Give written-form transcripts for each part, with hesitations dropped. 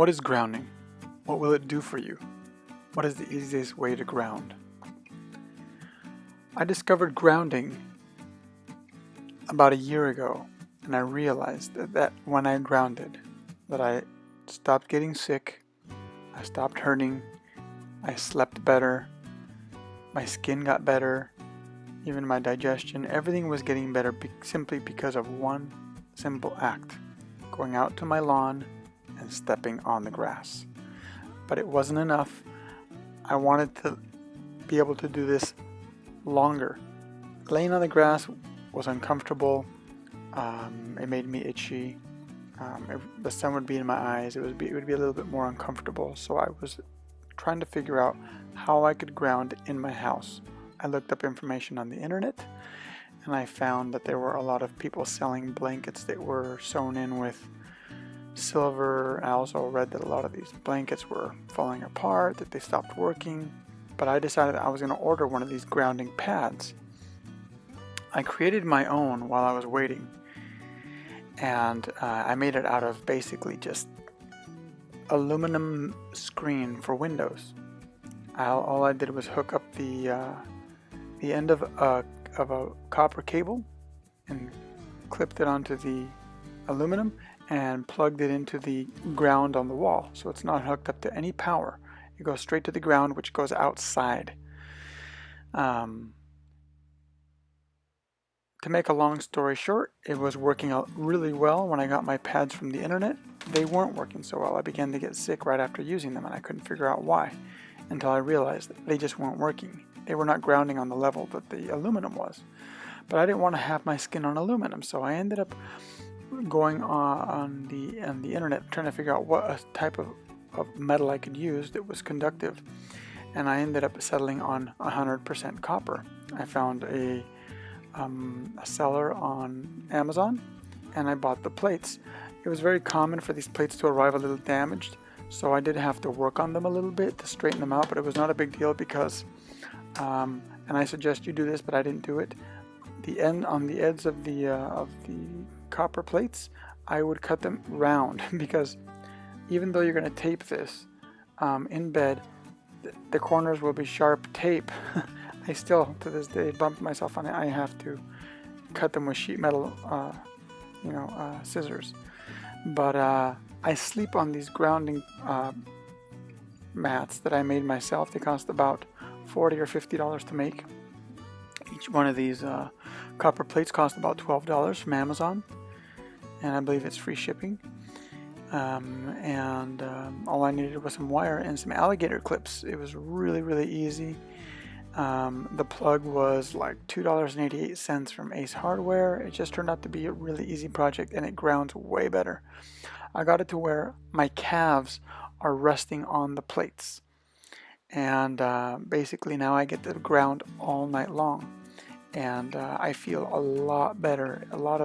What is grounding? What will it do for you? What is the easiest way to ground? I discovered grounding about a year ago, and I realized that when I grounded, that I stopped getting sick, I stopped hurting, I slept better, my skin got better, even my digestion, everything was getting better simply because of one simple act: going out to my lawn and stepping on the grass. But it wasn't enough. I wanted to be able to do this longer. Laying on the grass was uncomfortable. It made me itchy. The sun would be in my eyes. It would be a little bit more uncomfortable. So I was trying to figure out how I could ground in my house. I looked up information on the internet, and I found that there were a lot of people selling blankets that were sewn in with silver. I also read that a lot of these blankets were falling apart, that they stopped working. But I decided I was going to order one of these grounding pads. I created my own while I was waiting, and I made it out of basically just aluminum screen for windows. All I did was hook up the end of a copper cable and clipped it onto the aluminum and plugged it into the ground on the wall, so it's not hooked up to any power. It goes straight to the ground, which goes outside. To make a long story short, it was working out really well when I got my pads from the internet. They weren't working so well. I began to get sick right after using them, and I couldn't figure out why until I realized that they just weren't working. They were not grounding on the level that the aluminum was. But I didn't want to have my skin on aluminum, so I ended up going on the internet trying to figure out what type of metal I could use that was conductive, and I ended up settling on 100% copper. I found a seller on Amazon, and I bought the plates. It was very common for these plates to arrive a little damaged, so I did have to work on them a little bit to straighten them out, but it was not a big deal because and I suggest you do this, but I didn't do it. On the edges of the copper plates, I would cut them round because even though you're going to tape this in bed, the corners will be sharp tape. I still, to this day, bump myself on it. I have to cut them with sheet metal, scissors. But I sleep on these grounding mats that I made myself. They cost about $40 or $50 to make. Each one of these copper plates cost about $12 from Amazon, and I believe it's free shipping. All I needed was some wire and some alligator clips. It was really, really easy. The plug was like $2.88 from Ace Hardware. It just turned out to be a really easy project, and it grounds way better. I got it to where my calves are resting on the plates, and basically now I get to ground all night long, and I feel a lot better. A lot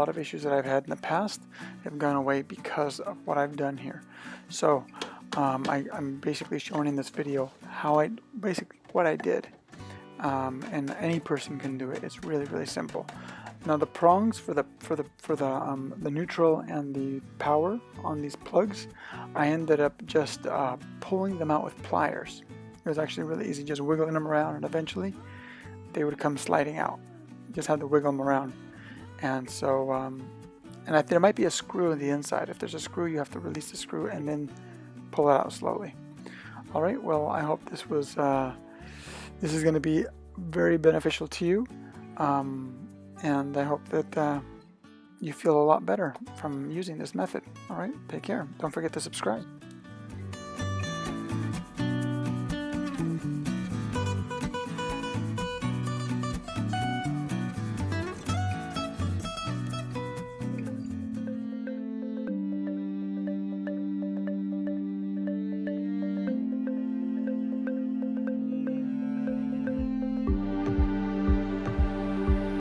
of issues that I've had in the past have gone away because of what I've done here. So I'm basically showing in this video what I did, and any person can do it. It's really, really simple. Now the prongs for the neutral and the power on these plugs, I ended up just pulling them out with pliers. It was actually really easy, just wiggling them around, and eventually they would come sliding out. You just had to wiggle them around. And so there might be a screw on the inside. If there's a screw, you have to release the screw and then pull it out slowly. All right, well, I hope this is going to be very beneficial to you, and I hope that you feel a lot better from using this method. All right, take care. Don't forget to subscribe.